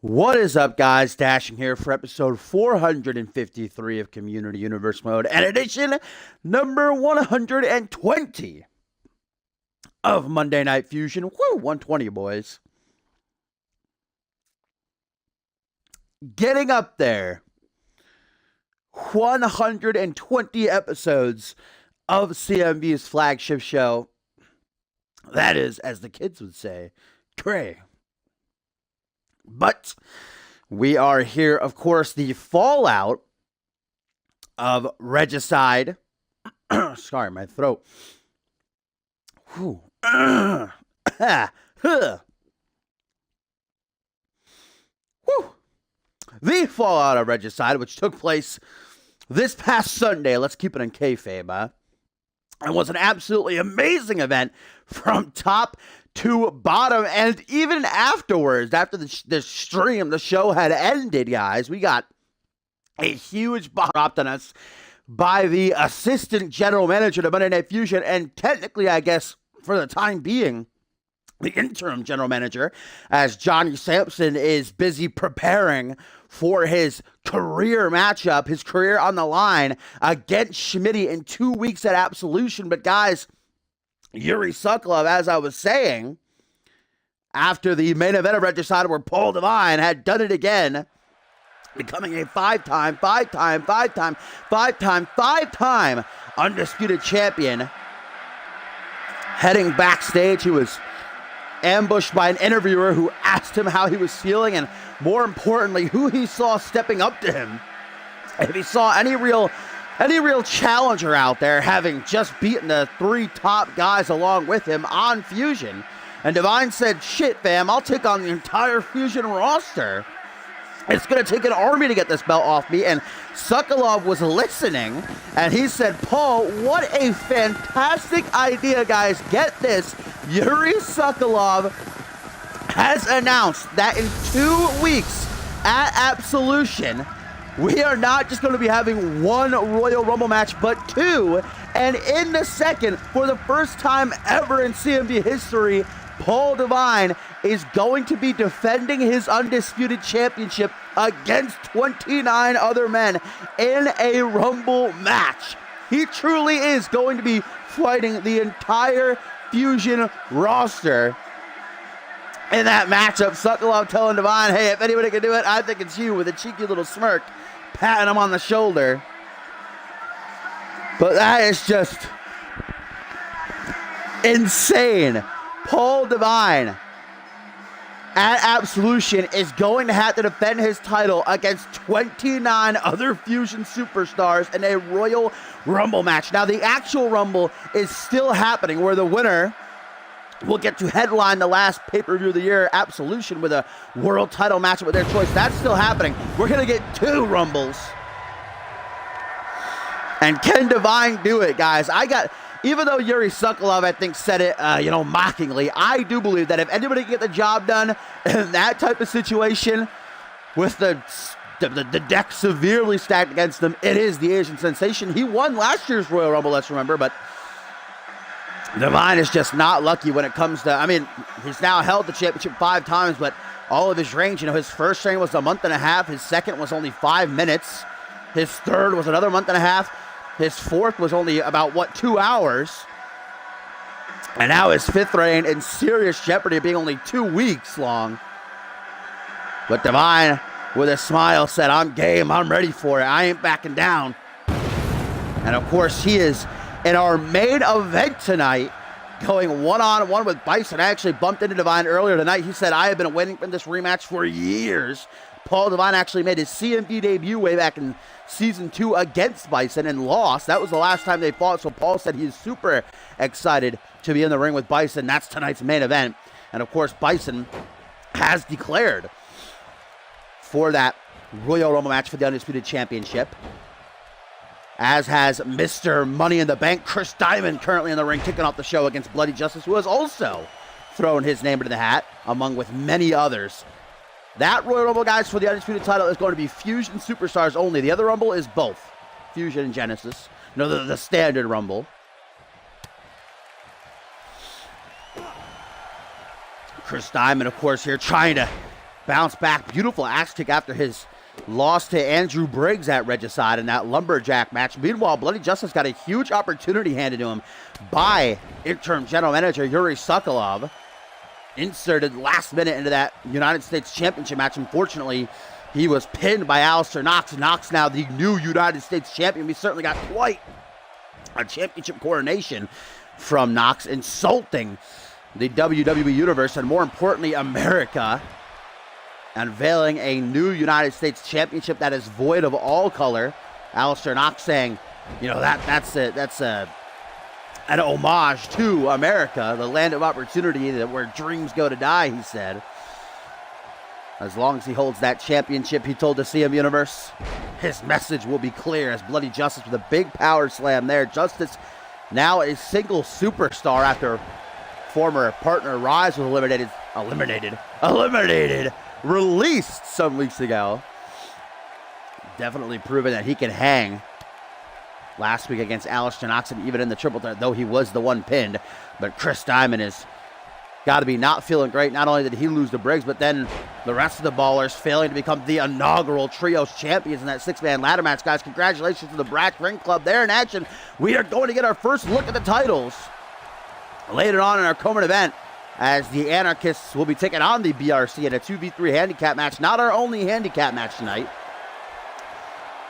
What is up, guys? Dashing here for episode 453 of Community Universe Mode and edition number 120 of Monday Night Fusion. Woo, 120, boys. Getting up there. 120 episodes of CMV's flagship show. That is, as the kids would say, cray. But we are here, of course, the fallout of regicide. Sorry, my throat. Whew. Whew. The fallout of regicide, which took place this past Sunday. Let's keep it in kayfabe, and was an absolutely amazing event from top to bottom, and even afterwards, after the stream, the show had ended, guys, we got a huge bomb dropped on us by the assistant general manager of Monday Night Fusion, and technically, I guess, for the time being, the interim general manager, as Johnny Sampson is busy preparing for his career matchup, his career on the line against Schmitty in 2 weeks at Absolution. But guys, Yuri Sokolov, as I was saying, after the main event of Regicide where Paul Devine had done it again, becoming a five-time undisputed champion, heading backstage, he was ambushed by an interviewer who asked him how he was feeling and, more importantly, who he saw stepping up to him. If he saw any real challenger out there, having just beaten the three top guys along with him on Fusion. And Divine said, shit, fam, I'll take on the entire Fusion roster. It's going to take an army to get this belt off me. And Sokolov was listening, and he said, Paul, what a fantastic idea, guys. Get this. Yuri Sokolov has announced that in 2 weeks at Absolution, we are not just going to be having one Royal Rumble match, but two. And in the second, for the first time ever in CMV history, Paul Devine is going to be defending his undisputed championship against 29 other men in a Rumble match. He truly is going to be fighting the entire Fusion roster in that matchup. Sokolov telling Devine, hey, if anybody can do it, I think it's you, with a cheeky little smirk, patting him on the shoulder. But that is just insane. Paul Devine at Absolution is going to have to defend his title against 29 other Fusion superstars in a Royal Rumble match. Now, the actual Rumble is still happening, where the winner will get to headline the last pay-per-view of the year, Absolution, with a world title matchup with their choice. That's still happening. We're going to get two Rumbles. And can Devine do it, guys? Even though Yuri Sokolov, I think, said it, mockingly, I do believe that if anybody can get the job done in that type of situation, with the deck severely stacked against them, it is the Asian Sensation. He won last year's Royal Rumble, let's remember, but Devine is just not lucky when it comes to, he's now held the championship 5 times, but all of his reigns, his first reign was a month and a half, his second was only 5 minutes, his third was another month and a half, his fourth was only about, 2 hours, and now his 5th reign in serious jeopardy of being only 2 weeks long. But Devine, with a smile, said, I'm game, I'm ready for it, I ain't backing down. And of course, he is in our main event tonight, going one-on-one with Bison. I actually bumped into Devine earlier tonight. He said, I have been waiting for this rematch for years. Paul Devine actually made his CMV debut way back in Season 2 against Bison and lost. That was the last time they fought, so Paul said he's super excited to be in the ring with Bison. That's tonight's main event. And of course, Bison has declared for that Royal Rumble match for the Undisputed Championship, as has Mr. Money in the Bank, Chris Diamond, currently in the ring, kicking off the show against Bloody Justice, who has also thrown his name into the hat, among with many others. That Royal Rumble, guys, for the Undisputed title is going to be Fusion Superstars only. The other Rumble is both Fusion and Genesis. The standard Rumble. Chris Diamond, of course, here trying to bounce back. Beautiful axe kick after his loss to Andrew Briggs at Regicide in that lumberjack match. Meanwhile, Bloody Justice got a huge opportunity handed to him by interim general manager Yuri Sokolov. Inserted last minute into that United States Championship match. Unfortunately, he was pinned by Alistair Knox. Knox now the new United States champion. We certainly got quite a championship coronation from Knox, insulting the WWE Universe and more importantly, America. Unveiling a new United States Championship that is void of all color. Alistair Knox saying, you know, that's an homage to America, the land of opportunity, that where dreams go to die, he said. As long as he holds that championship, he told the CM Universe, his message will be clear as Bloody Justice with a big power slam there. Justice now a single superstar after former partner Rise was released some weeks ago. Definitely proven that he can hang last week against Alistair Knox and even in the triple threat, though he was the one pinned. But Chris Diamond has got to be not feeling great. Not only did he lose to Briggs, but then the rest of the Ballers failing to become the inaugural Trios champions in that six-man ladder match. Guys, congratulations to the Brack Ring Club. They're in action. We are going to get our first look at the titles later on in our co-main event, as the Anarchists will be taking on the BRC in a 2v3 handicap match. Not our only handicap match tonight,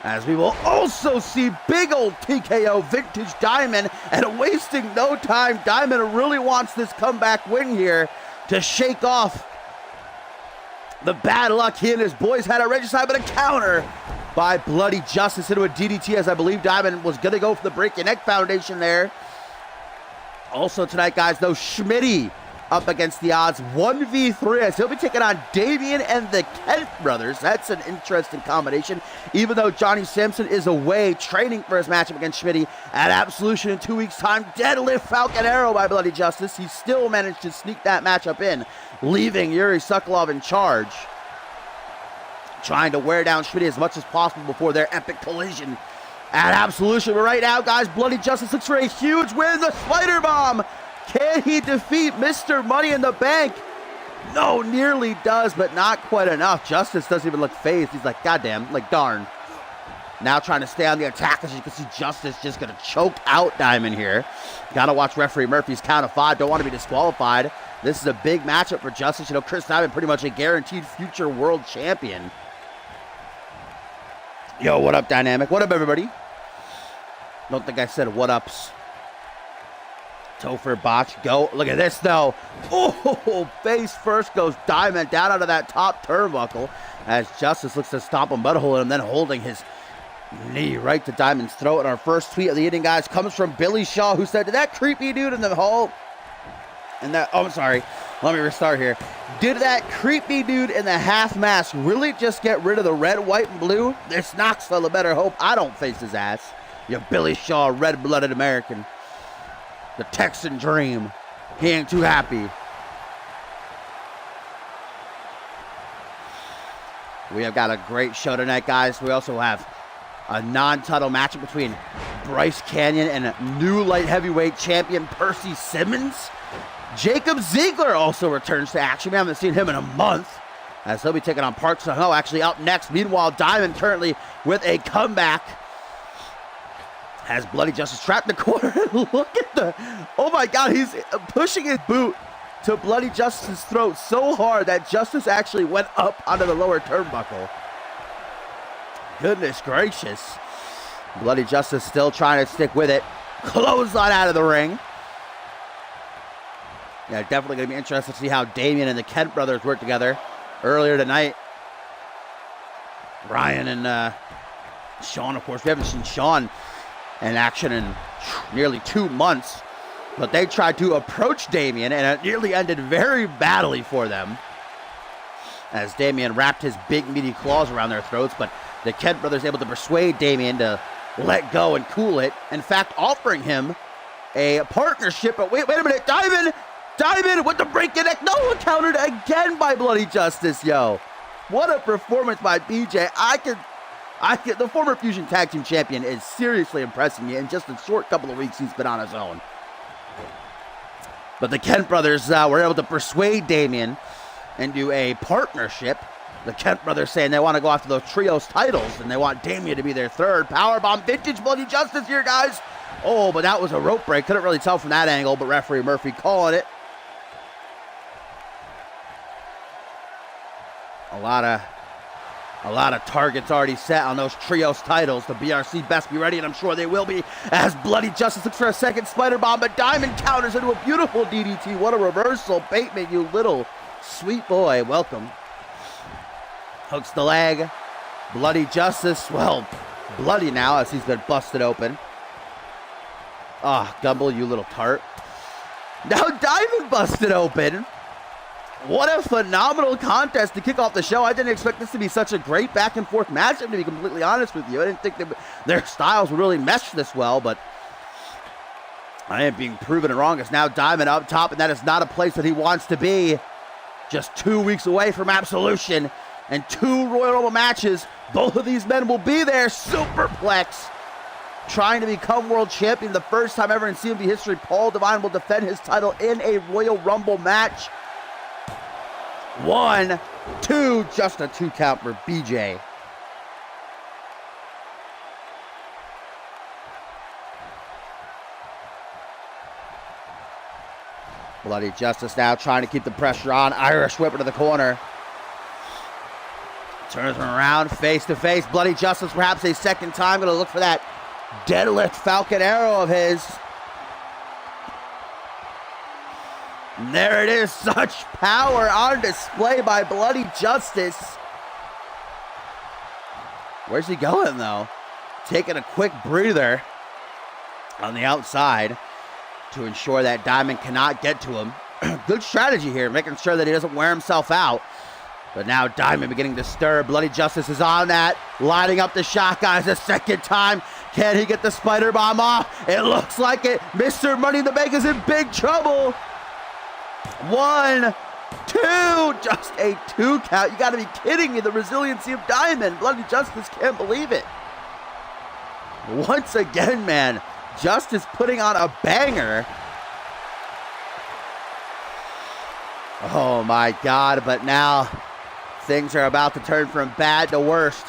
as we will also see big old TKO Vintage Diamond, and wasting no time, Diamond really wants this comeback win here to shake off the bad luck he and his boys had at Regicide, but a counter by Bloody Justice into a DDT, as I believe Diamond was going to go for the break your neck foundation there. Also tonight, guys, though, Schmitty up against the odds 1v3 as he'll be taking on Damien and the Kent brothers. That's an interesting combination. Even though Johnny Sampson is away training for his matchup against Schmitty at Absolution in 2 weeks' time, deadlift Falcon Arrow by Bloody Justice. He still managed to sneak that matchup in, leaving Yuri Sokolov in charge, trying to wear down Schmitty as much as possible before their epic collision at Absolution. But right now, guys, Bloody Justice looks for a huge win. The Spider Bomb. Can he defeat Mr. Money in the Bank? No, nearly does, but not quite enough. Justice doesn't even look phased. He's like, goddamn, like darn. Now trying to stay on the attack, as you can see Justice just going to choke out Diamond here. Got to watch referee Murphy's count of 5. Don't want to be disqualified. This is a big matchup for Justice. You know, Chris Diamond pretty much a guaranteed future world champion. Yo, what up, Dynamic? What up, everybody? Don't think I said what ups. Topher botch, go. Look at this, though. Oh, face first goes Diamond down out of that top turnbuckle as Justice looks to stomp a mud hole and then holding his knee right to Diamond's throat. And our first tweet of the evening, guys, comes from Billy Shaw, who said, did that creepy dude in the hall, I'm sorry, let me restart here. Did that creepy dude in the half mask really just get rid of the red, white, and blue? This Knoxville better hope I don't face his ass. You Billy Shaw, red-blooded American. The Texan Dream. He ain't too happy. We have got a great show tonight, guys. We also have a non-title matchup between Bryce Canyon and new light heavyweight champion Percy Simmons. Jacob Ziegler also returns to action. We haven't seen him in a month, as he'll be taking on Park Sung-ho actually up next. Meanwhile, Diamond currently with a comeback, has Bloody Justice trapped in the corner. Look at the, oh my God, he's pushing his boot to Bloody Justice's throat so hard that Justice actually went up onto the lower turnbuckle. Goodness gracious. Bloody Justice still trying to stick with it. Clothesline out of the ring. Yeah, definitely going to be interested to see how Damien and the Kent brothers work together. Earlier tonight, Ryan and Sean, of course, we haven't seen Sean in action in nearly 2 months, but they tried to approach Damien, and it nearly ended very badly for them, as Damien wrapped his big meaty claws around their throats. But the Kent brothers able to persuade Damien to let go and cool it, in fact offering him a partnership. But wait a minute, Diamond with the break in neck, no, countered again by Bloody Justice. Yo, what a performance by BJ. The former Fusion Tag Team Champion is seriously impressing me in just a short couple of weeks he's been on his own. But the Kent brothers were able to persuade Damien into a partnership. The Kent brothers saying they want to go after those trios titles, and they want Damian to be their third. Powerbomb, vintage Bloody Justice here, guys. Oh, but that was a rope break. Couldn't really tell from that angle, but referee Murphy calling it. A lot of targets already set on those trios titles. The BRC best be ready, and I'm sure they will be, as Bloody Justice looks for a second spider bomb, but Diamond counters into a beautiful DDT. What a reversal. Bateman, you little sweet boy. Welcome. Hooks the leg. Bloody Justice, well, bloody now as he's been busted open. Ah, Gumble, you little tart. Now Diamond busted open. What a phenomenal contest to kick off the show. I didn't expect this to be such a great back and forth matchup, to be completely honest with you. I didn't think their styles would really mesh this well, but I am being proven wrong. It's now Diamond up top, and that is not a place that he wants to be. Just 2 weeks away from Absolution and 2 Royal Rumble matches. Both of these men will be there. Superplex. Trying to become world champion. The first time ever in CMV history, Paul Devine will defend his title in a Royal Rumble match. 1, 2, just a 2 count for BJ. Bloody Justice now trying to keep the pressure on. Irish whip into the corner. Turns him around, face to face. Bloody Justice perhaps a second time. Going to look for that deadlift Falcon Arrow of his. And there it is. Such power on display by Bloody Justice. Where's he going, though? Taking a quick breather on the outside to ensure that Diamond cannot get to him. Good strategy here, making sure that he doesn't wear himself out. But now Diamond beginning to stir. Bloody Justice is on that. Lining up the shot, guys, a second time. Can he get the spider bomb off? It looks like it. Mr. Money in the Bank is in big trouble. 1, 2, just a 2 count. You gotta be kidding me. The resiliency of Diamond. Bloody Justice can't believe it. Once again, man, Justice putting on a banger. Oh my God, but now things are about to turn from bad to worst.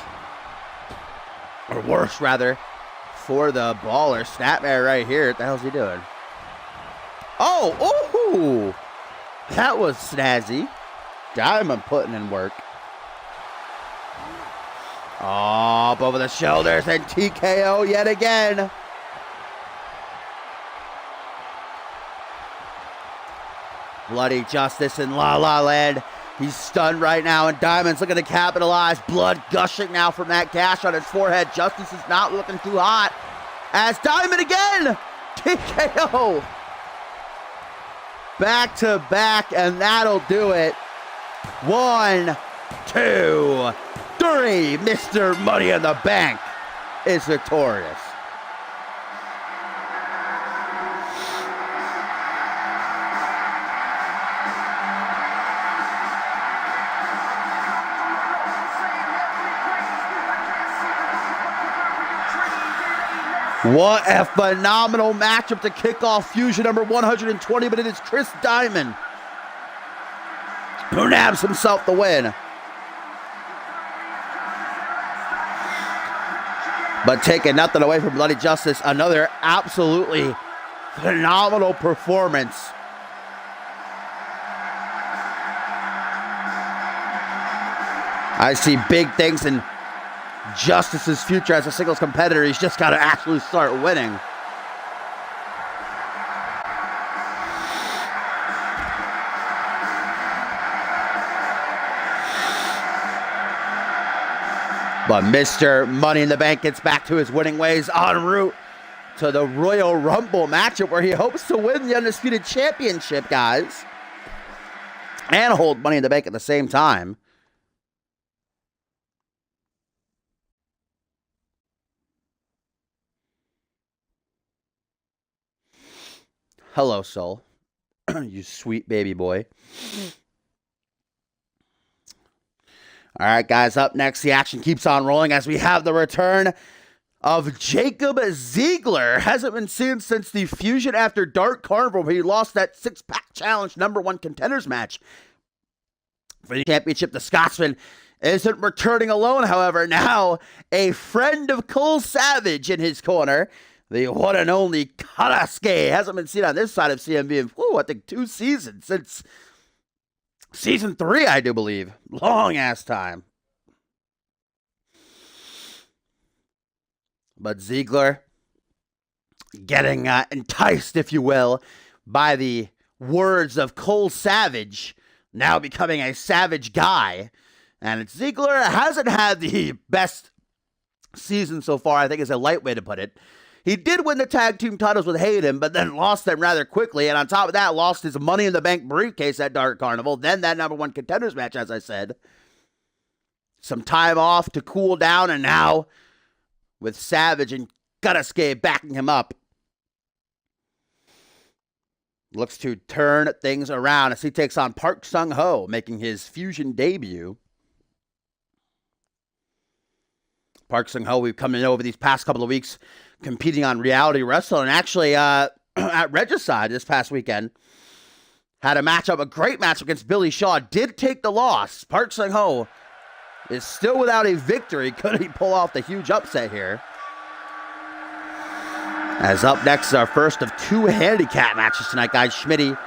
Or worse, rather, for the baller. Snapmare right here. What the hell's he doing? Oh, ooh! That was snazzy. Diamond putting in work. Oh, up over the shoulders and TKO yet again. Bloody Justice in La La Land. He's stunned right now, and Diamond's looking to capitalize. Blood gushing now from that gash on his forehead. Justice is not looking too hot. As Diamond again! TKO! Back to back, and that'll do it. 1, 2, 3. Mr. Money in the Bank is victorious. What a phenomenal matchup to kick off Fusion number 120, but it is Chris Diamond who nabs himself the win. But taking nothing away from Bloody Justice, another absolutely phenomenal performance. I see big things in Justice's future as a singles competitor. He's just got to actually start winning. But Mr. Money in the Bank gets back to his winning ways en route to the Royal Rumble matchup where he hopes to win the Undisputed Championship, guys, and hold Money in the Bank at the same time. Hello, Soul. You sweet baby boy. All right, guys, up next, the action keeps on rolling as we have the return of Jacob Ziegler. Hasn't been seen since the Fusion After Dark Carnival where he lost that 6-pack challenge #1 contenders match For the championship, the Scotsman isn't returning alone, however. Now, a friend of Cole Savage in his corner. The one and only Karasuke hasn't been seen on this side of CMV in, I think 2 seasons. Since season 3, I do believe. Long-ass time. But Ziggler getting enticed, if you will, by the words of Cole Savage, now becoming a Savage guy. And Ziggler hasn't had the best season so far, I think is a light way to put it. He did win the tag team titles with Hayden, but then lost them rather quickly. And on top of that, lost his Money in the Bank briefcase at Dark Carnival. Then that #1 contenders match, as I said. Some time off to cool down. And now, with Savage and Karasuke backing him up, looks to turn things around as he takes on Park Sung-ho, making his Fusion debut. Park Sung-ho, we've come to know over these past couple of weeks, competing on Reality Wrestling, and actually at Regicide this past weekend, had a great match against Billy Shaw, did take the loss. Park Sung-ho is still without a victory. Could he pull off the huge upset here? As up next is our first of 2 handicap matches tonight, guys. Schmitty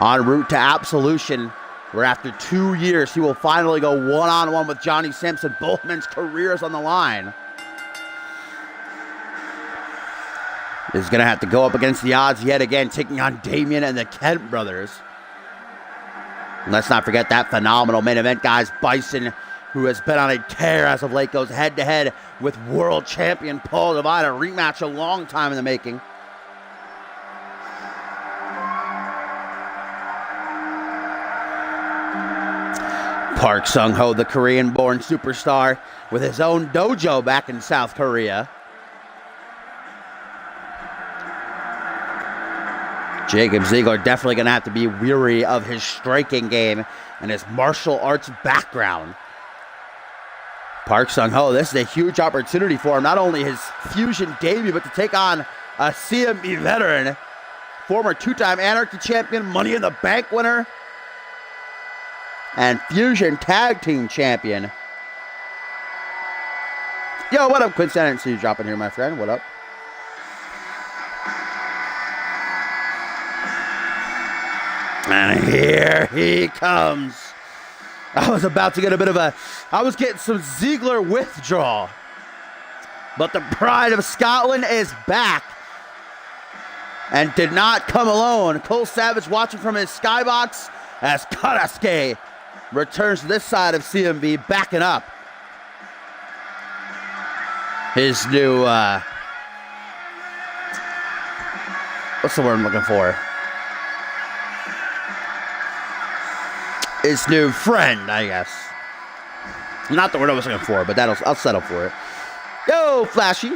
en route to absolution, where after 2 years, he will finally go one-on-one with Johnny Sampson. Both men's careers on the line. Is going to have to go up against the odds yet again, taking on Damien and the Kent brothers. And let's not forget that phenomenal main event, guys. Bison, who has been on a tear as of late, goes head-to-head with world champion Paul Devine. A rematch a long time in the making. Park Sung-ho, the Korean-born superstar, with his own dojo back in South Korea. Jacob Ziegler definitely going to have to be weary of his striking game and his martial arts background. Park Sung-ho, this is a huge opportunity for him. Not only his Fusion debut, but to take on a CMV veteran, former 2-time Anarchy champion, Money in the Bank winner, and Fusion Tag Team Champion. Yo, what up, Quincy? I didn't see you dropping here, my friend. What up? And here he comes. I was about to get I was getting some Ziegler withdrawal. But the pride of Scotland is back. And did not come alone. Cole Savage watching from his skybox as Karasuke returns to this side of CMV, backing up his new, what's the word I'm looking for? His new friend, I guess. Not the word I was looking for, but I'll settle for it. Yo, Flashy.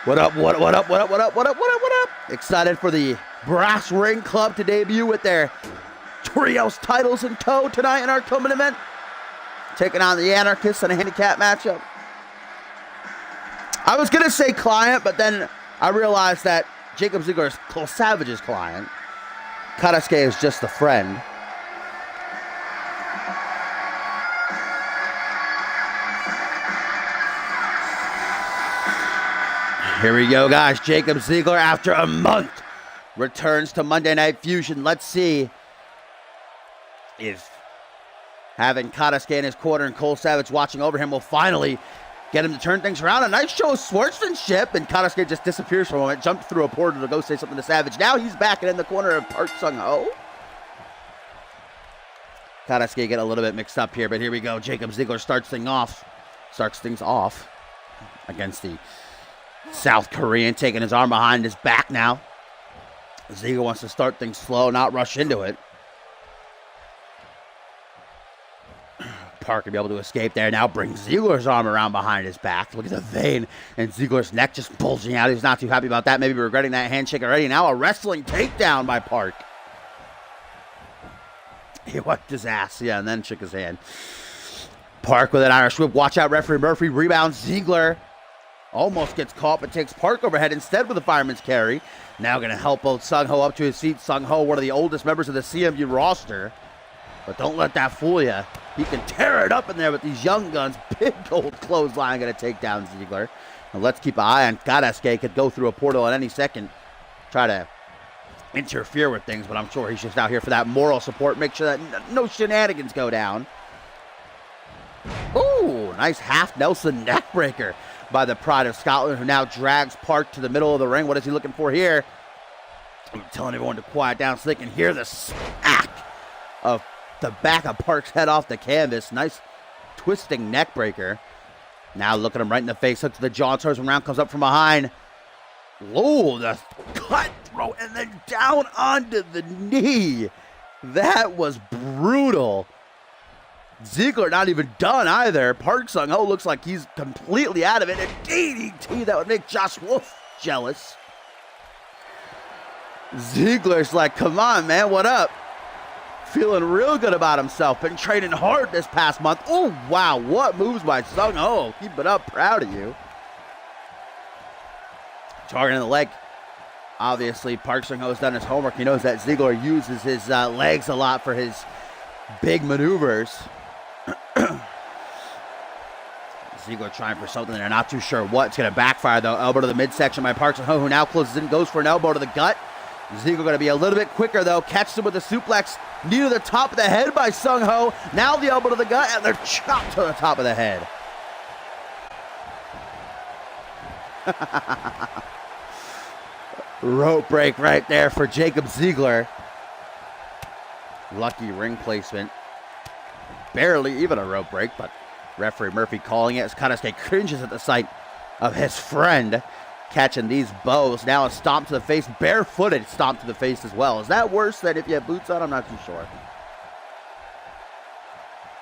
What up, what up, what up, what up, what up, what up, what up, what up? Excited for the Brass Ring Club to debut with their Trios titles in tow tonight in our co-main event. Taking on the Anarchists in a handicap matchup. I was going to say client, but then I realized that Jacob Ziegler is Cole Savage's client. Karasuke is just a friend. Here we go, guys. Jacob Ziegler, after a month, returns to Monday Night Fusion. Let's see if having Karasuke in his corner and Cole Savage watching over him will finally get him to turn things around. A nice show of sportsmanship, and Karasuke just disappears for a moment, jumped through a portal to go say something to Savage. Now he's back and in the corner of Park Sung-ho. Karasuke get a little bit mixed up here, but here we go. Jacob Ziegler starts things off against the South Korean, taking his arm behind his back now. Ziegler wants to start things slow, not rush into it. Park will be able to escape there. Now brings Ziegler's arm around behind his back. Look at the vein and Ziegler's neck just bulging out. He's not too happy about that. Maybe regretting that handshake already. Now a wrestling takedown by Park. He wiped his ass, yeah, and then shook his hand. Park with an Irish whip. Watch out, referee Murphy rebounds. Ziegler almost gets caught, but takes Park overhead instead with a fireman's carry. Now going to help both Sung-ho up to his feet. Sung-ho, one of the oldest members of the CMU roster. But don't let that fool you. He can tear it up in there with these young guns. Big old clothesline going to take down Ziggler. And let's keep an eye on Kadaske. Could go through a portal at any second. Try to interfere with things, but I'm sure he's just out here for that moral support. Make sure that no shenanigans go down. Ooh, nice half Nelson neckbreaker by the Pride of Scotland, who now drags Park to the middle of the ring. What is he looking for here? I'm telling everyone to quiet down so they can hear the smack of the back of Park's head off the canvas. Nice twisting neckbreaker. Now looking him right in the face, hook to the jaw, turns around, comes up from behind. Whoa, the cutthroat, and then down onto the knee. That was brutal. Ziggler not even done either. Park Sung-ho looks like he's completely out of it. A DDT that would make Josh Wolf jealous. Ziggler's like, come on, man, what up? Feeling real good about himself. Been training hard this past month. Oh, wow, what moves by Sung-ho. Keep it up, proud of you. Targeting the leg. Obviously, Park Sung-ho has done his homework. He knows that Ziggler uses his legs a lot for his big maneuvers. Ziggler trying for something. They're not too sure what. It's going to backfire, though. Elbow to the midsection by Park Sung-ho, who now closes in, goes for an elbow to the gut. Ziggler going to be a little bit quicker, though. Catches him with a suplex. Knee to the top of the head by Sung-ho. Now the elbow to the gut, and they're chopped to the top of the head. Rope break right there for Jacob Ziggler. Lucky ring placement. Barely even a rope break, but referee Murphy calling it as Kadaske cringes at the sight of his friend catching these bows. Now a stomp to the face, barefooted stomp to the face as well. Is that worse than if you have boots on? I'm not too sure.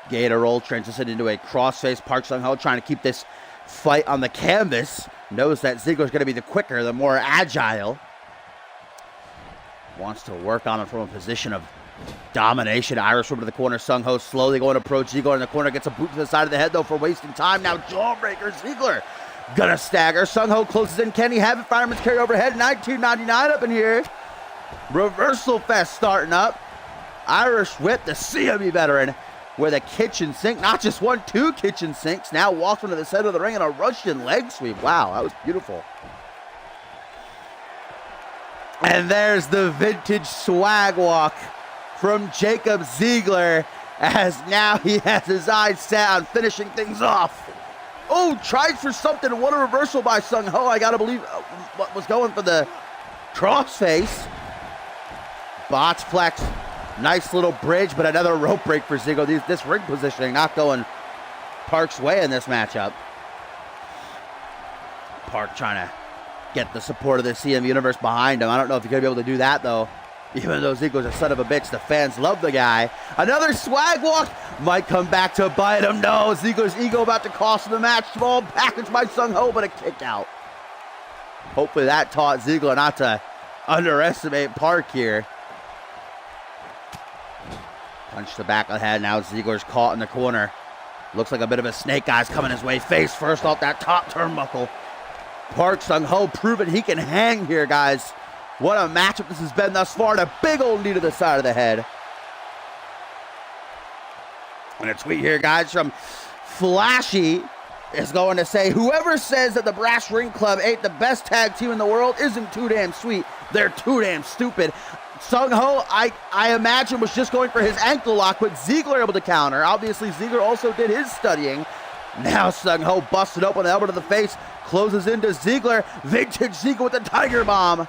Gator roll transitioned into a crossface. Park Sung-ho trying to keep this fight on the canvas. Knows that Ziggler's going to be the quicker, the more agile. Wants to work on him from a position of domination. Irish whip to the corner. Sung-ho slowly going to approach Ziggler in the corner. Gets a boot to the side of the head, though, for wasting time. Now jawbreaker. Ziggler gonna stagger. Sung-ho closes in. Can he have it? Fireman's carry overhead. 19.99 up in here. Reversal fest starting up. Irish whip, the CMV veteran with a kitchen sink. Not just one, two kitchen sinks. Now walks into the center of the ring in a Russian leg sweep. Wow, that was beautiful. And there's the vintage swag walk from Jacob Ziggler, as now he has his eyes set on finishing things off. Oh, tried for something. What a reversal by Sung-ho. I gotta believe what was going for the crossface. Bots flex. Nice little bridge, but another rope break for Ziggler. This ring positioning not going Park's way in this matchup. Park trying to get the support of the CMV universe behind him. I don't know if he's going to be able to do that, though. Even though Ziggler's a son of a bitch, the fans love the guy. Another swag walk. Might come back to bite him. No, Ziggler's ego about to cost him the match. Small package by Sung-ho, but a kick out. Hopefully that taught Ziggler not to underestimate Park here. Punch to the back of the head. Now Ziggler's caught in the corner. Looks like a bit of a snake eyes coming his way. Face first off that top turnbuckle. Park Sung-ho proving he can hang here, guys. What a matchup this has been thus far. And a big old knee to the side of the head. And a tweet here, guys, from Flashy is going to say, whoever says that the Brass Ring Club ain't the best tag team in the world isn't too damn sweet. They're too damn stupid. Sung-ho, I imagine, was just going for his ankle lock, but Ziggler able to counter. Obviously, Ziggler also did his studying. Now Sung-ho busted open, the elbow to the face, closes into Ziggler. Vintage Ziggler with the Tiger Bomb.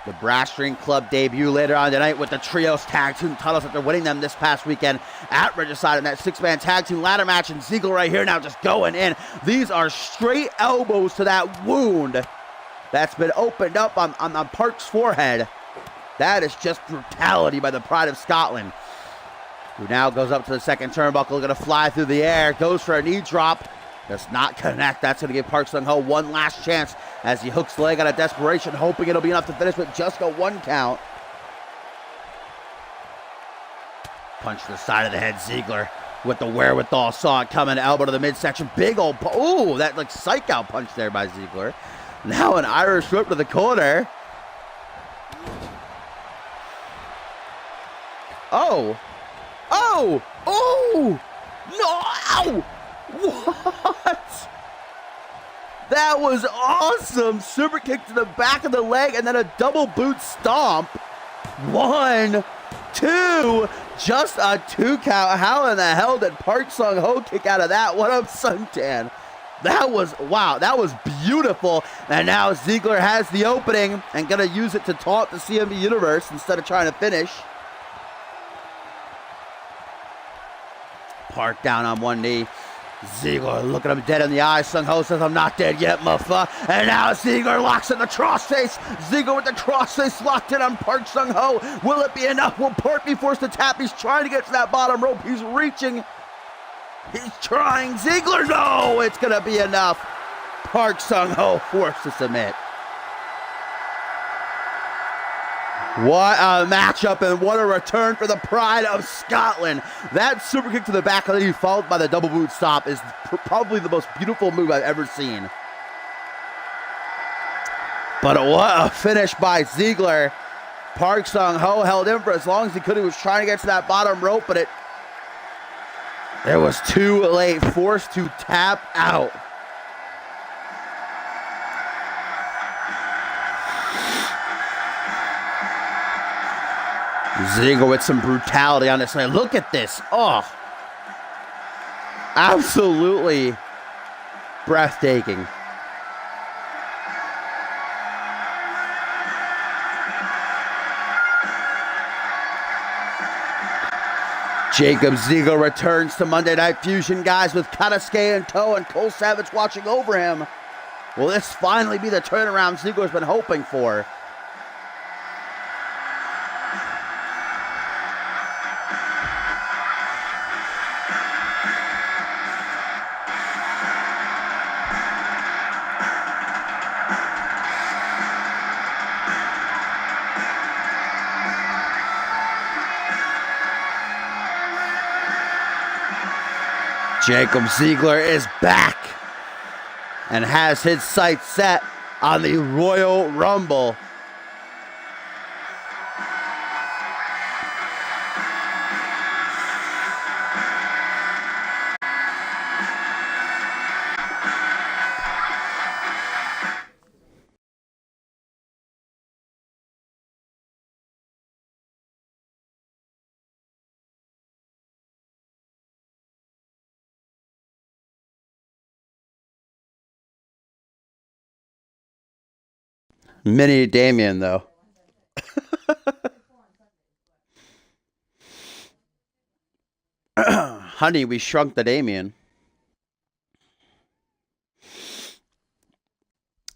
The Brass Ring Club debut later on tonight with the Trios Tag Team titles after winning them this past weekend at Regicide in that six-man tag team ladder match. And Ziggler right here now just going in. These are straight elbows to that wound that's been opened up on Park's forehead. That is just brutality by the Pride of Scotland, who now goes up to the second turnbuckle, going to fly through the air, goes for a knee drop. Does not connect. That's going to give Park Sung-ho one last chance as he hooks the leg out of desperation, hoping it'll be enough to finish with just a one count. Punch to the side of the head. Ziggler with the wherewithal, saw it coming. Elbow to the midsection. Big old, ooh, that like psych out punch there by Ziggler. Now an Irish whip to the corner. Oh. Oh. Oh. No. What? That was awesome. Super kick to the back of the leg and then a double boot stomp. 1, 2. Just a 2 count. How in the hell did Park Sung-ho kick out of that? What up, Suntan? That was, wow, that was beautiful. And now Ziggler has the opening and going to use it to taunt the CMV Universe instead of trying to finish. Park down on one knee. Ziggler looking him dead in the eye. Sung-ho says, I'm not dead yet, muffa. And now Ziggler locks in the crossface. Ziggler with the crossface locked in on Park Sung-ho. Will it be enough? Will Park be forced to tap? He's trying to get to that bottom rope. He's reaching. He's trying. Ziggler, no! It's going to be enough. Park Sung-ho forced to submit. What a matchup and what a return for the pride of Scotland. That super kick to the back of the knee followed by the double boot stop is probably the most beautiful move I've ever seen. But what a finish by Ziggler. Park Sung-ho held in for as long as he could. He was trying to get to that bottom rope, but it was too late. Forced to tap out. Ziggler with some brutality on this night. Look at this. Oh. Absolutely breathtaking. Jacob Ziggler returns to Monday Night Fusion, guys, with Kataske in tow and Cole Savage watching over him. Will this finally be the turnaround Ziggler's been hoping for? Jacob Ziggler is back and has his sights set on the Royal Rumble. Mini Damien, though. Honey, we shrunk the Damien.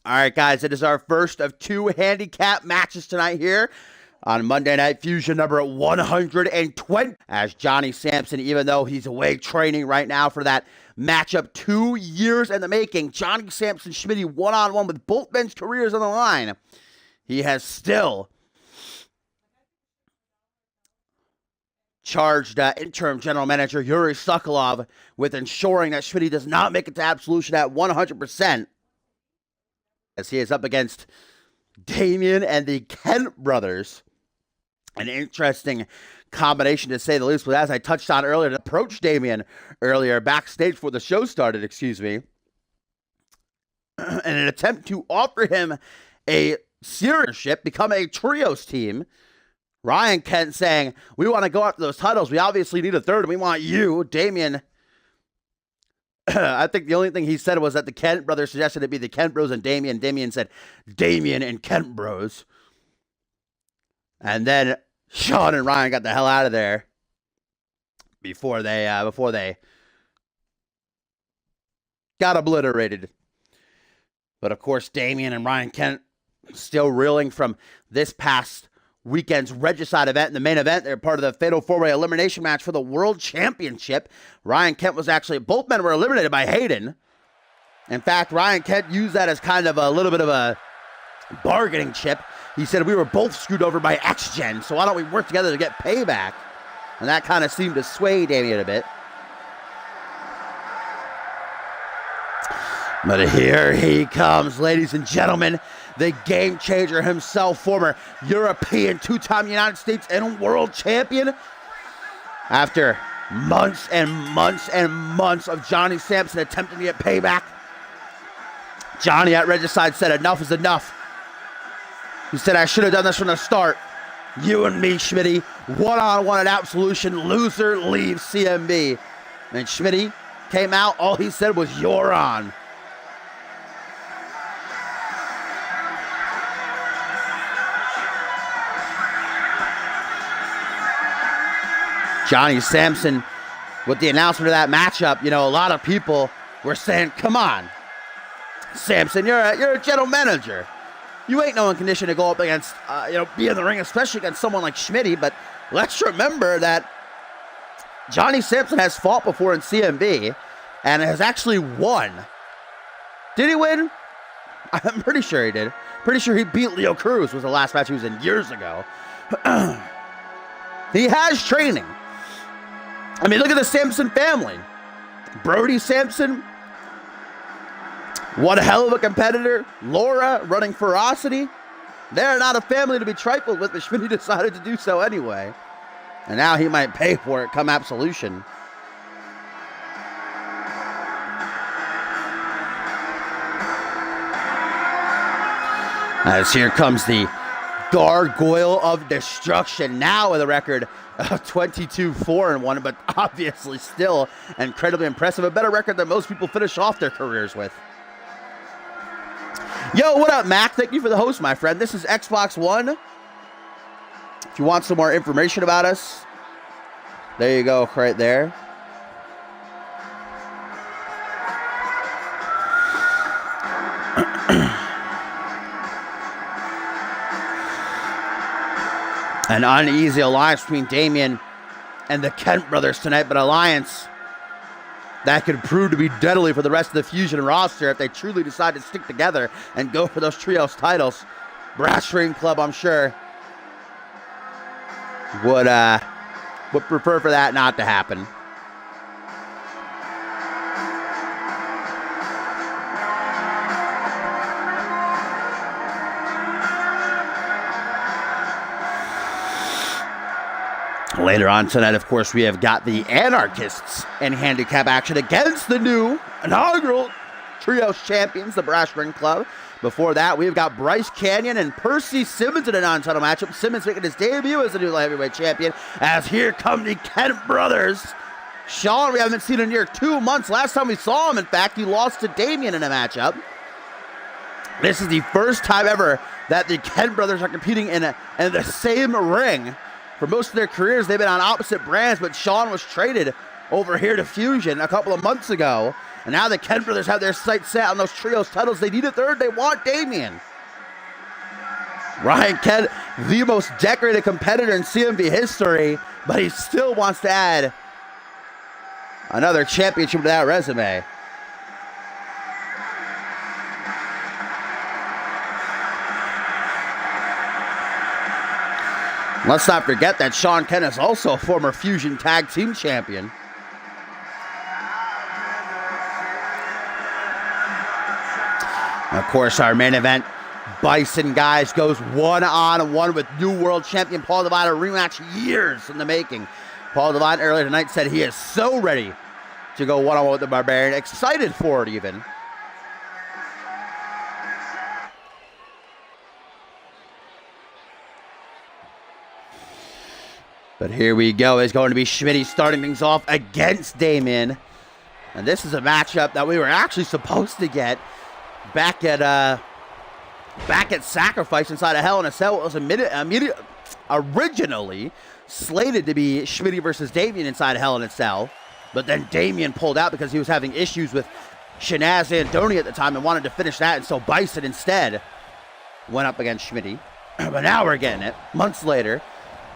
All right, guys, it is our first of 2 handicap matches tonight here on Monday Night Fusion number 120. As Johnny Sampson, even though he's away training right now for that matchup 2 years in the making, Johnny Sampson Schmitty one-on-one with both men's careers on the line. He has still charged interim general manager Yuri Sokolov with ensuring that Schmitty does not make it to absolution at 100%. As he is up against Damien and the Kent brothers. An interesting combination, to say the least. But as I touched on earlier, to approach Damien earlier backstage before the show started, in an attempt to offer him a serieship, become a trios team. Ryan Kent saying, we want to go after those titles. We obviously need a third, and we want you. Damien, I think the only thing he said was that the Kent brothers suggested it be the Kent Bros and Damien. Damien said, Damien and Kent Bros. And then Sean and Ryan got the hell out of there before they got obliterated. But of course, Damien and Ryan Kent still reeling from this past weekend's Regicide event. In the main event, they're part of the Fatal 4-Way elimination match for the World Championship. Ryan Kent was actually, both men were eliminated by Hayden. In fact, Ryan Kent used that as kind of a little bit of a bargaining chip. He said, we were both screwed over by X-Gen, so why don't we work together to get payback? And that kind of seemed to sway Damien a bit. But here he comes, ladies and gentlemen. The game changer himself, former European, 2-time United States and world champion, After months and months and months of Johnny Sampson attempting to get payback, Johnny at Regicide said enough is enough. He said, I should have done this from the start. You and me, Schmitty, one-on-one at Absolution, loser leaves CMV. And Schmitty came out, all he said was, you're on. Johnny Sampson, with the announcement of that matchup, you know, a lot of people were saying, come on, Sampson, you're a general manager. You ain't no in condition to go up against, be in the ring, especially against someone like Schmitty. But let's remember that Johnny Sampson has fought before in CMV and has actually won. Did he win? I'm pretty sure he did. Pretty sure he beat Leo Cruz, was the last match he was in years ago. He has training. I mean, look at the Sampson family. Brody Sampson, one hell of a competitor. Laura running Ferocity. They're not a family to be trifled with, but Schmitty decided to do so anyway. And now he might pay for it come Absolution. As here comes the Gargoyle of Destruction, now with a record of 22-4-1, but obviously still incredibly impressive. A better record than most people finish off their careers with. Yo, what up, Mac? Thank you for the host, my friend. This is Xbox One. If you want some more information about us, there you go, right there. An uneasy alliance between Damien and the Kent brothers tonight, but alliance that could prove to be deadly for the rest of the Fusion roster if they truly decide to stick together and go for those trios titles. Brass Ring Club, I'm sure, would prefer for that not to happen. Later on tonight, of course, we have got the Anarchists in handicap action against the new inaugural Trios champions, the Brass Ring Club. Before that, we've got Bryce Canyon and Percy Simmons in a non-title matchup. Simmons making his debut as the new light heavyweight champion, as here come the Kent brothers. Sean, we haven't seen in near 2 months. Last time we saw him, in fact, he lost to Damien in a matchup. This is the first time ever that the Kent brothers are competing in the same ring. For most of their careers, they've been on opposite brands, but Sean was traded over here to Fusion a couple of months ago. And now the Kent brothers have their sights set on those trios titles. They need a third. They want Damien. Ryan Kent, the most decorated competitor in CMV history, but he still wants to add another championship to that resume. Let's not forget that Sean Kent is also a former Fusion Tag Team Champion. Of course, our main event, Bison Guys, goes one-on-one with New World Champion Paul Devine, a rematch years in the making. Paul Devine earlier tonight said he is so ready to go one-on-one with the Barbarian, excited for it even. But here we go. It's going to be Schmitty starting things off against Damien. And this is a matchup that we were actually supposed to get back at Sacrifice inside of Hell in a Cell. It was originally slated to be Schmitty versus Damien inside of Hell in a Cell. But then Damien pulled out because he was having issues with Shanaz Andoni at the time and wanted to finish that. And so Bison instead went up against Schmitty. But now we're getting it months later.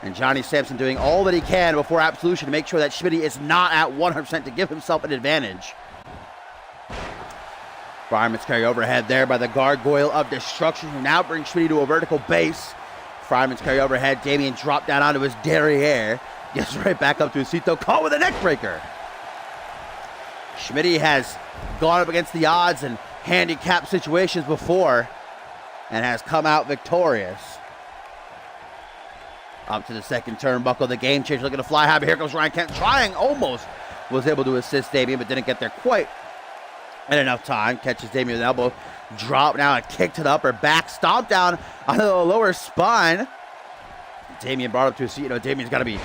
And Johnny Sampson doing all that he can before Absolution to make sure that Schmitty is not at 100% to give himself an advantage. Fireman's carry overhead there by the Gargoyle of Destruction, who now brings Schmitty to a vertical base. Fireman's carry overhead. Damien dropped down onto his derriere. Gets right back up to his seat, though. Caught with a neck breaker. Schmitty has gone up against the odds in handicap situations before and has come out victorious. Up to the second turnbuckle, the game changer looking to fly high, but here comes Ryan Kent trying, almost was able to assist Damian, but didn't get there quite in enough time. Catches Damian with an elbow drop, now a kick to the upper back, stomp down on the lower spine. Damian brought up to his feet. You know, Damian's got to be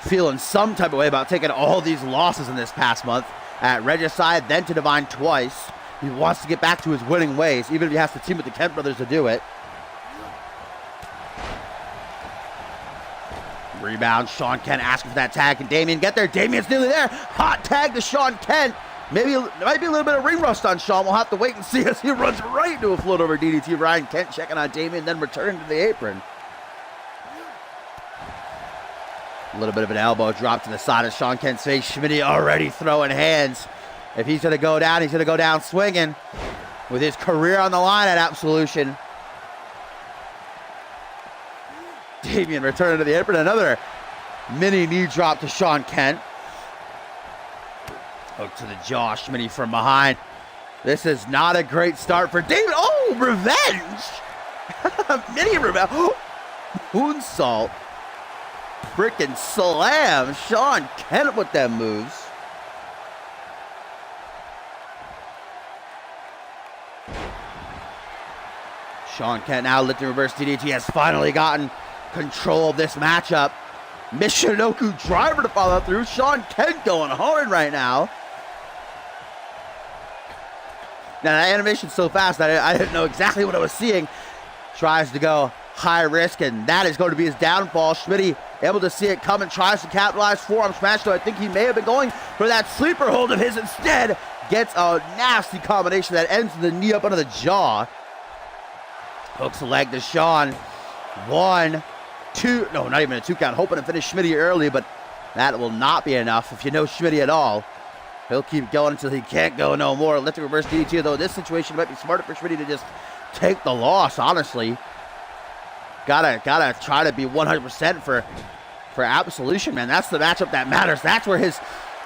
feeling some type of way about taking all these losses in this past month. At Regicide, then to Divine twice. He wants to get back to his winning ways, even if he has to team with the Kent brothers to do it. Rebound, Sean Kent asking for that tag. Can Damian get there? Damian's nearly there. Hot tag to Sean Kent. Maybe there might be a little bit of ring rust on Sean. We'll have to wait and see as he runs right into a float over DDT. Ryan Kent checking on Damian, then returning to the apron. A little bit of an elbow drop to the side of Sean Kent's face. Schmitty already throwing hands. If he's going to go down, he's going to go down swinging with his career on the line at Absolution. Damian returning to the apron. Another mini knee drop to Sean Kent. Hook to the jaw. Schmitty from behind. This is not a great start for Damian. Oh, revenge. Mini revenge. Moonsault. Frickin' slam. Sean Kent with them moves. Sean Kent now lifting reverse DDT, has finally gotten control of this matchup. Michinoku driver to follow through. Sean Kent going hard right now. Now that animation's so fast that I didn't know exactly what I was seeing. Tries to go high risk, and that is going to be his downfall. Schmitty able to see it coming, tries to capitalize, forearm smash, though I think he may have been going for that sleeper hold of his. Instead, gets a nasty combination that ends with the knee up under the jaw. Hooks the leg to Sean. 1, 2, no, not even a 2 count. Hoping to finish Schmitty early, but that will not be enough if you know Schmitty at all. He'll keep going until he can't go no more. Lifting reverse DDT, though in this situation, it might be smarter for Schmitty to just take the loss, honestly. Gotta try to be 100% for Absolution, man. That's the matchup that matters. That's where his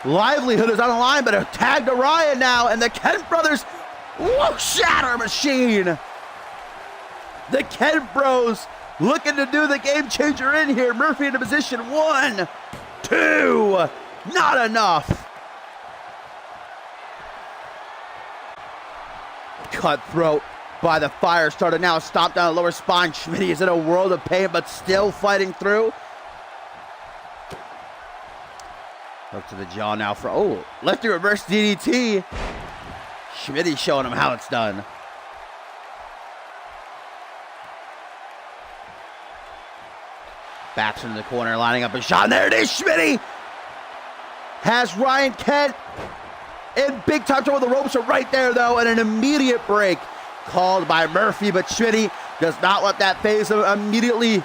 livelihood is on the line, but a tag to Ryan now, and the Kent brothers, whoa, shatter machine. The Kent bros looking to do the game changer in here. Murphy into position. 1, 2, not enough. Cutthroat by the fire starter now. Stomp down the lower spine. Schmitty is in a world of pain, but still fighting through. Hook to the jaw now for, oh, lefty reverse DDT. Schmitty showing him how it's done. Backs into the corner, lining up a shot. And there it is, Schmitty has Ryan Kent in big time trouble. The ropes are right there, though, and an immediate break called by Murphy, but Schmitty does not let that phase him. Immediately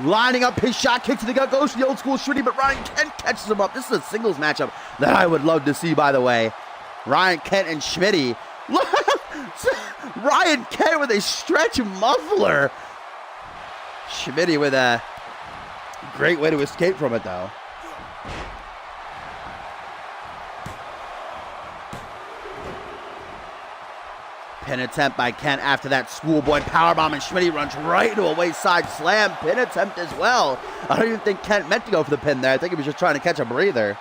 lining up his shot, kick to the gut, goes to the old school Schmitty, but Ryan Kent catches him up. This is a singles matchup that I would love to see, by the way. Ryan Kent and Schmitty. Ryan Kent with a stretch muffler. Schmitty with a great way to escape from it, though. Pin attempt by Kent after that schoolboy powerbomb, and Schmitty runs right into a wayside slam. Pin attempt as well. I don't even think Kent meant to go for the pin there. I think he was just trying to catch a breather.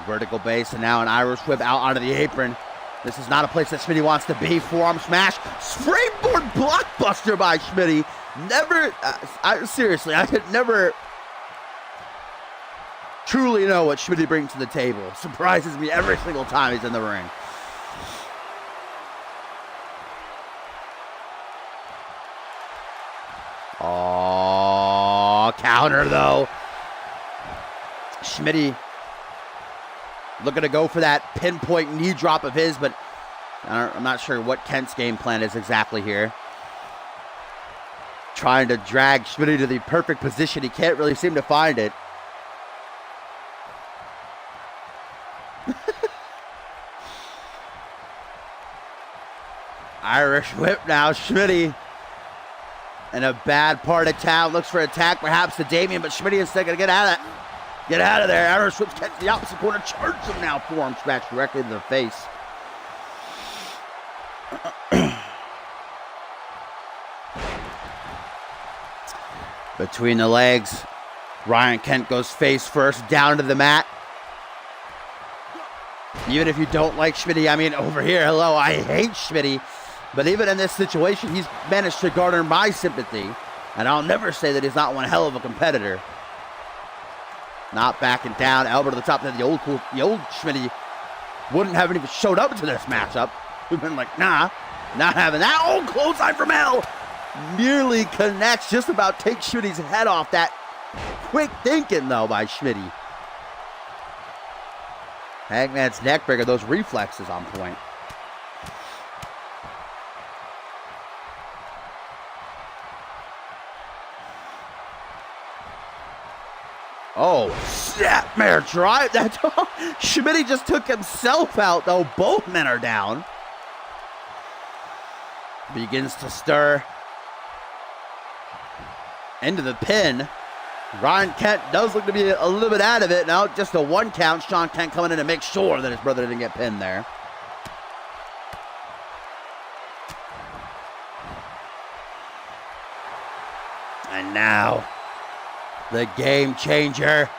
Vertical base, and now an Irish whip out onto the apron. This is not a place that Schmitty wants to be. Forearm smash. Springboard blockbuster by Schmitty. Never, seriously, I could never truly know what Schmitty brings to the table. Surprises me every single time he's in the ring. Oh, counter though. Schmitty looking to go for that pinpoint knee drop of his, but I'm not sure what Kent's game plan is exactly here. Trying to drag Schmitty to the perfect position. He can't really seem to find it. Irish whip now. Schmitty in a bad part of town. Looks for attack perhaps to Damian, but Schmitty is still going to get out of that. Get out of there. Irish whips Kent to the opposite corner. Charges him now. Forearm smash directly to the face. Between the legs, Ryan Kent goes face first down to the mat. Even if you don't like Schmitty, I mean, over here, hello, I hate Schmitty. But even in this situation, he's managed to garner my sympathy. And I'll never say that he's not one hell of a competitor. Not backing down, elbow to the top. Then the old Schmitty wouldn't have even showed up to this matchup. We've been like, nah, not having that. Oh, clothesline from hell. Nearly connects, just about takes Schmitty's head off. That quick thinking, though, by Schmitty. Hangman's neckbreaker, those reflexes on point. Oh, snapmare drive. That's Schmitty just took himself out, though. Both men are down. Begins to stir into the pin. Ryan Kent does look to be a little bit out of it. Now just a 1 count. Sean Kent coming in to make sure that his brother didn't get pinned there. And now, the game changer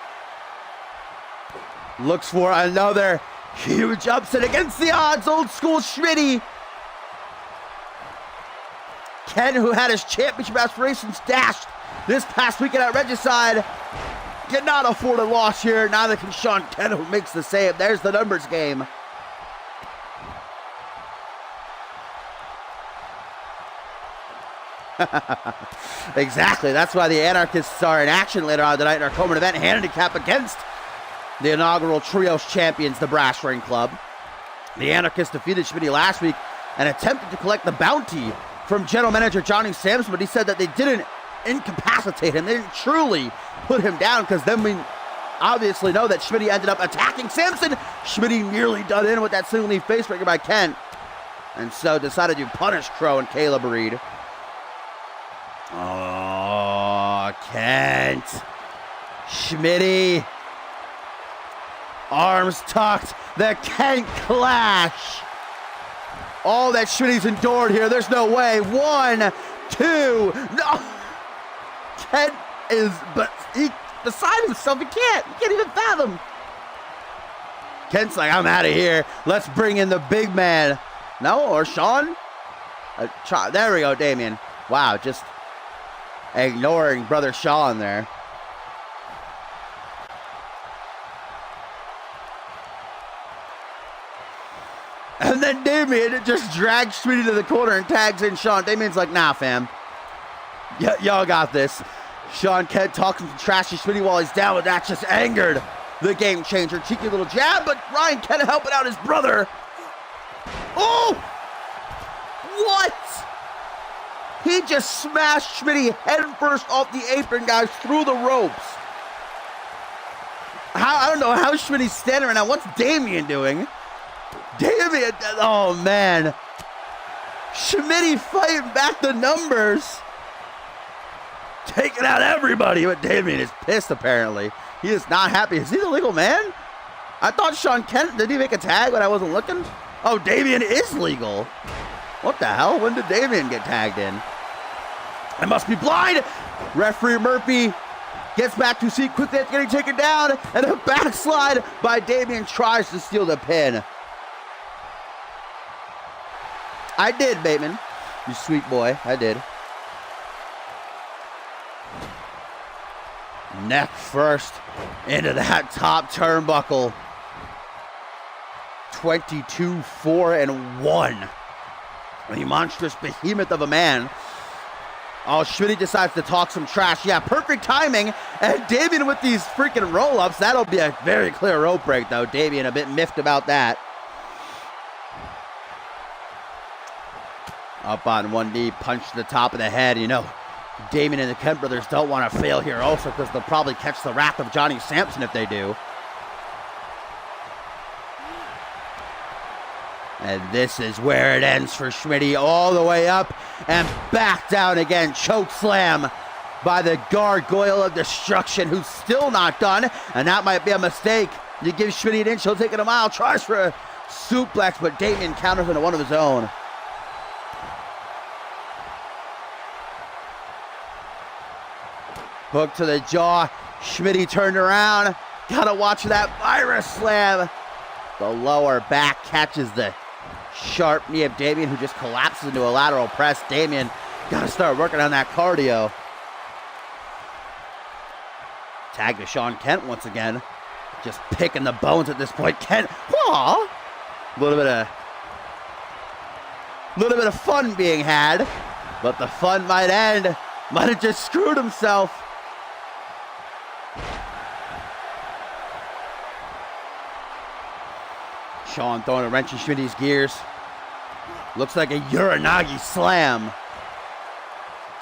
looks for another huge upset against the odds. Old school Schmitty. Ken, who had his championship aspirations dashed this past weekend at Regicide, cannot afford a loss here. Neither can Sean Kent, who makes the save. There's the numbers game. Exactly. That's why the Anarchists are in action later on tonight in our co-main event handicap against the inaugural Trios champions, the Brass Ring Club. The Anarchists defeated Schmitty last week and attempted to collect the bounty from general manager Johnny Sampson, but he said that they didn't incapacitate him. They didn't truly put him down, because then we obviously know that Schmitty ended up attacking Sampson. Schmitty nearly done in with that single knee facebreaker by Kent, and so decided to punish Crow and Caleb Reed. Oh, Kent. Schmitty. Arms tucked. The Kent clash. All that Schmitty's endured here. There's no way. 1, 2. No. Kent is beside himself. He can't even fathom. Kent's like, I'm out of here. Let's bring in the big man. No, or Sean? There we go, Damien. Wow, just ignoring brother Sean there. And then Damien just drags Schmitty to the corner and tags in Sean. Damien's like, nah, fam. Y'all got this. Sean Kent talking some trash to Schmitty while he's down, but that just angered the game changer. Cheeky little jab, but Ryan Kent helping out his brother. Oh! What? He just smashed Schmitty headfirst off the apron, guys, through the ropes. I don't know how Schmitty's standing right now. What's Damien doing? Damien, oh man. Schmitty fighting back the numbers. Taking out everybody, but Damien is pissed apparently. He is not happy. Is he the legal man? I thought Sean Kent, did he make a tag when I wasn't looking? Oh, Damien is legal. What the hell? When did Damien get tagged in? I must be blind. Referee Murphy gets back to seat quickly after getting taken down, and a backslide by Damien tries to steal the pin. I did, Bateman. You sweet boy. I did. Neck first into that top turnbuckle. 22-4-1. A monstrous behemoth of a man. Oh, Schmitty decides to talk some trash. Yeah, perfect timing. And Damien with these freaking roll-ups. That'll be a very clear rope break, though. Damien a bit miffed about that. Up on one knee, punch to the top of the head. You know, Damien and the Kent brothers don't want to fail here also, because they'll probably catch the wrath of Johnny Sampson if they do. And this is where it ends for Schmitty, all the way up and back down again. Choke slam by the Gargoyle of Destruction, who's still not done, and that might be a mistake. You give Schmitty an inch, he'll take it a mile. Tries for a suplex, but Damien counters into one of his own. Hook to the jaw. Schmitty turned around. Gotta watch that virus slam. The lower back catches the sharp knee of Damien, who just collapses into a lateral press. Damien gotta start working on that cardio. Tag to Sean Kent once again. Just picking the bones at this point. Kent, a little bit of fun being had, but the fun might end. Might have just screwed himself. Sean throwing a wrench in Schmitty's gears. Looks like a Uranagi slam.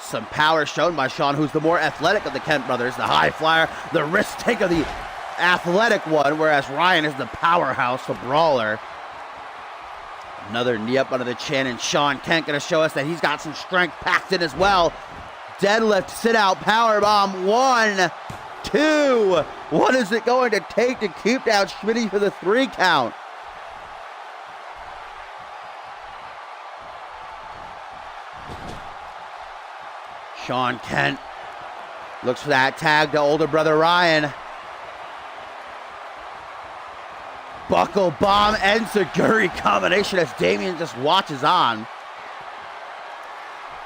Some power shown by Sean, who's the more athletic of the Kent brothers, the high flyer, the risk taker, the athletic one, whereas Ryan is the powerhouse, the brawler. Another knee up under the chin, and Sean Kent gonna show us that he's got some strength packed in as well. Deadlift, sit out, power bomb. 1, 2. What is it going to take to keep down Schmitty for the 3 count? Sean Kent looks for that tag to older brother Ryan. Buckle bomb and Seguri combination as Damien just watches on.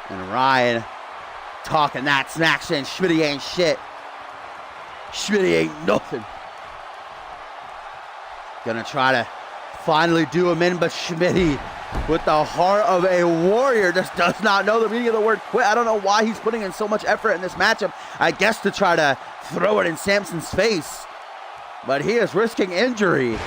And Ryan talking that smack, saying Schmitty ain't shit. Schmitty ain't nothing. Gonna try to finally do him in, but Schmitty, with the heart of a warrior, just does not know the meaning of the word quit. I don't know why he's putting in so much effort in this matchup. I guess to try to throw it in Samson's face. But he is risking injury.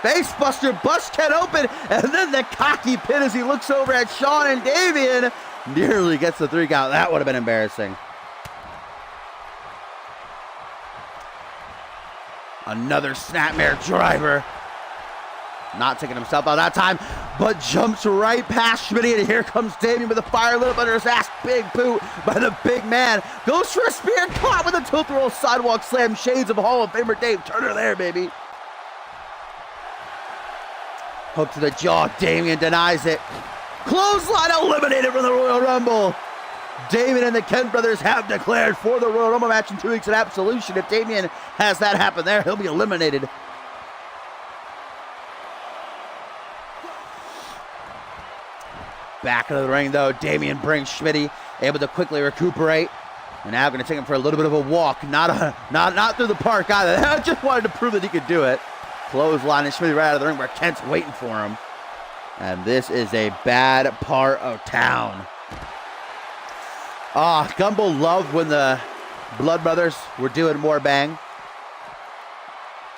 Facebuster, bust Kent open, and then the cocky pin as he looks over at Sean and Damien. Nearly gets the 3 count. That would have been embarrassing. Another snapmare driver. Not taking himself out that time, but jumps right past Schmitty, and here comes Damien with a fire lit up under his ass. Big boot by the big man. Goes for a spear, caught with a tilt-a-roll sidewalk slam. Shades of Hall of Famer Dave Turner there, baby. Hook to the jaw. Damien denies it. Clothesline eliminated from the Royal Rumble. Damien and the Kent brothers have declared for the Royal Rumble match in 2 weeks at Absolution. If Damien has that happen there, he'll be eliminated. Back into the ring, though. Damien brings Schmitty, able to quickly recuperate. And now going to take him for a little bit of a walk. Not through the park either. I just wanted to prove that he could do it. Clothesline and Schmitty right out of the ring where Kent's waiting for him. And this is a bad part of town. Gumbel loved when the Blood Brothers were doing more bang.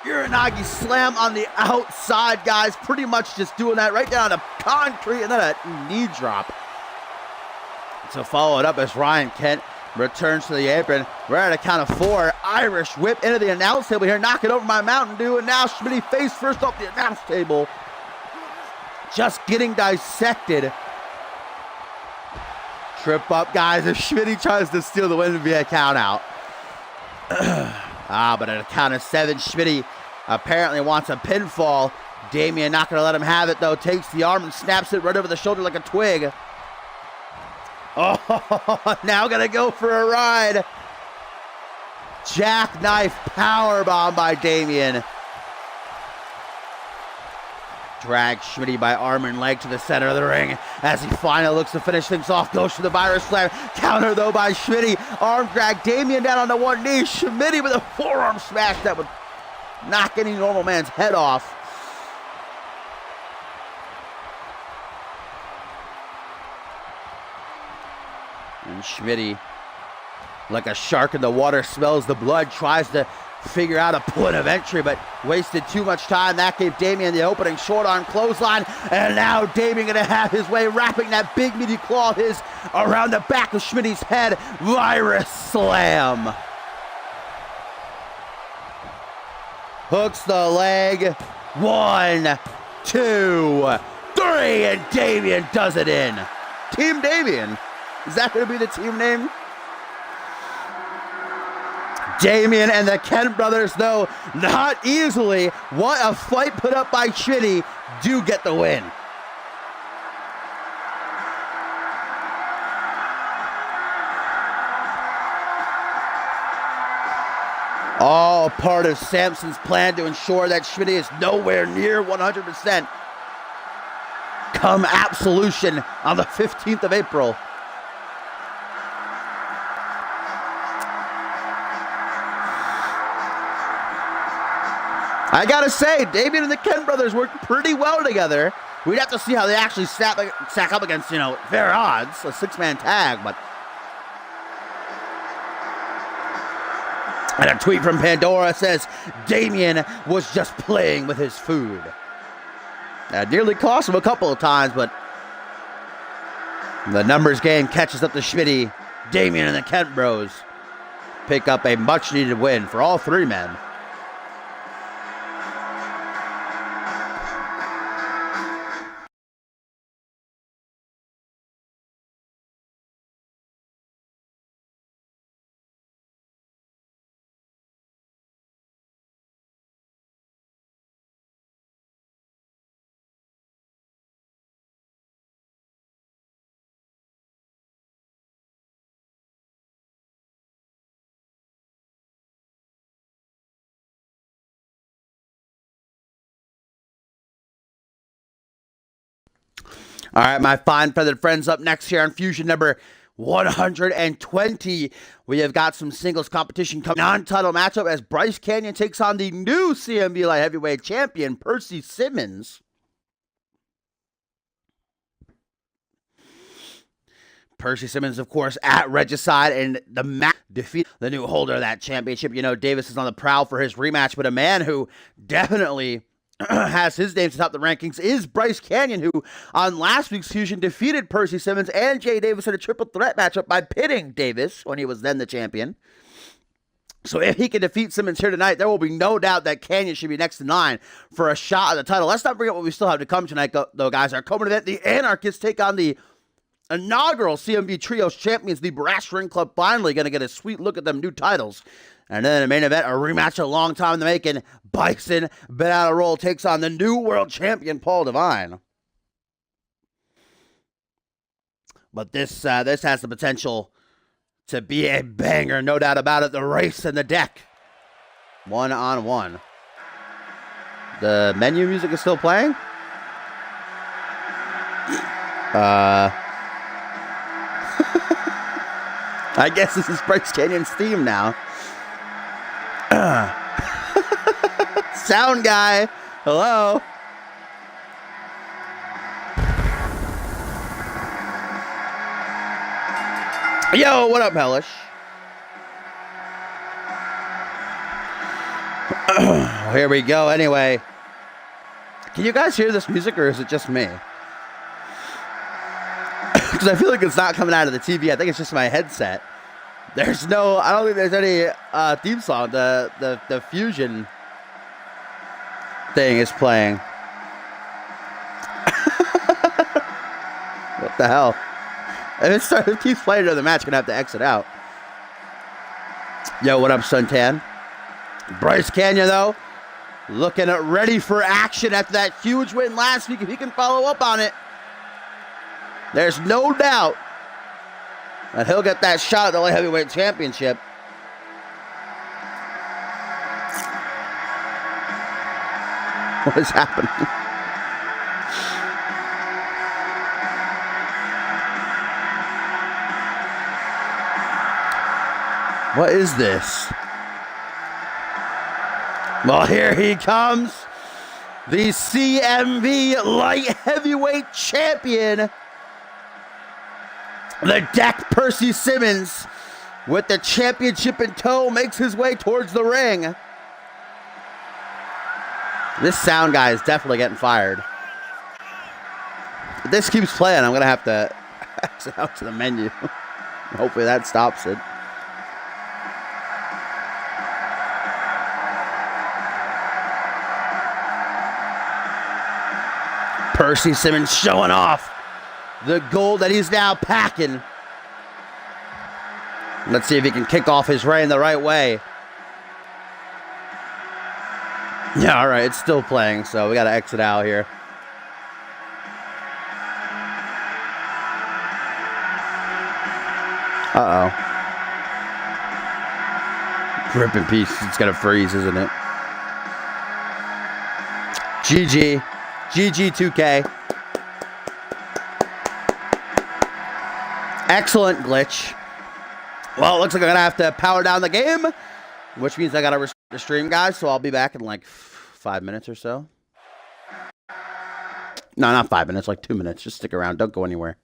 Uranagi slam on the outside, guys. Pretty much just doing that right down to concrete and then a knee drop. So follow it up as Ryan Kent returns to the apron. We're at a count of 4. Irish whip into the announce table here. Knocking over my Mountain Dew. And now Schmitty face first off the announce table. Just getting dissected. Trip up, guys, if Schmitty tries to steal the win, it'd be a count out. But at a count of 7, Schmitty apparently wants a pinfall. Damien not going to let him have it, though. Takes the arm and snaps it right over the shoulder like a twig. Oh, now going to go for a ride. Jackknife powerbomb by Damien. Drags Schmitty by arm and leg to the center of the ring as he finally looks to finish things off. Goes for the virus slam. Counter, though, by Schmitty. Arm drag. Damien down on the one knee. Schmitty with a forearm smash that would knock any normal man's head off. And Schmitty, like a shark in the water, smells the blood, tries to figure out a point of entry, but wasted too much time. That gave Damien the opening short arm clothesline, and now Damien gonna have his way, wrapping that big meaty claw of his around the back of Schmitty's head. Virus slam. Hooks the leg. 1, 2, 3, and Damien does it in. Team Damien. Is that gonna be the team name? Damien and the Kent brothers, though, not easily. What a fight put up by Schmitty, do get the win. all part of Samson's plan to ensure that Schmidt is nowhere near 100% come absolution on the 15th of April. I gotta say, Damian and the Ken brothers work pretty well together. We'd have to see how they actually stack up against, fair odds, a 6-man tag, but... And a tweet from Pandora says, Damian was just playing with his food. That nearly cost him a couple of times, but the numbers game catches up to Schmitty. Damian and the Kent Bros pick up a much-needed win for all three men. All right, my fine feathered friends, up next here on Fusion number 120. We have got some singles competition coming. Non-title matchup as Bryce Canyon takes on the new CMV light heavyweight champion, Percy Simmons. Percy Simmons, of course, at Regicide, and the match defeat the new holder of that championship. Davis is on the prowl for his rematch, but a man who definitely has his name to top the rankings is Bryce Canyon, who on last week's Fusion defeated Percy Simmons and Jay Davis in a triple threat matchup by pitting Davis when he was then the champion. So if he can defeat Simmons here tonight, there will be no doubt that Canyon should be next in line for a shot at the title. Let's not forget what we still have to come tonight, though, guys. Our co-main event, the Anarchists take on the inaugural CMV Trios champions, the Brass Ring Club, finally going to get a sweet look at them new titles. And then the main event, a rematch a long time in the making. Bison, been out of roll, takes on the new world champion, Paul Devine. But this has the potential to be a banger, no doubt about it. The race in the deck. 1-on-1. The menu music is still playing? I guess this is Bryce Canyon's theme now. Sound guy, hello. Yo, what up, Hellish? Here we go. Anyway, can you guys hear this music, or is it just me? Because I feel like it's not coming out of the TV. I think it's just my headset. I don't think there's any theme song. The Fusion thing is playing. What the hell? If it keeps playing during the match, gonna have to exit out. Yo, what up, Suntan? Bryce Canyon, though, looking ready for action after that huge win last week. If he can follow up on it, there's no doubt that he'll get that shot at the light heavyweight championship. What is happening? What is this? Well, here he comes. The CMV light heavyweight champion. The deck, Percy Simmons, with the championship in tow, makes his way towards the ring. This sound guy is definitely getting fired. If this keeps playing, I'm going to have to exit out to the menu. Hopefully that stops it. Percy Simmons showing off the gold that he's now packing. Let's see if he can kick off his reign the right way. Yeah, all right, it's still playing, so we got to exit out here. Uh-oh. Rip in peace. It's going to freeze, isn't it? GG. GG 2K. Excellent glitch. Well, it looks like I'm going to have to power down the game, which means I got to restart the stream, guys, so I'll be back in like 5 minutes or so. No, not 5 minutes, like 2 minutes. Just stick around. Don't go anywhere.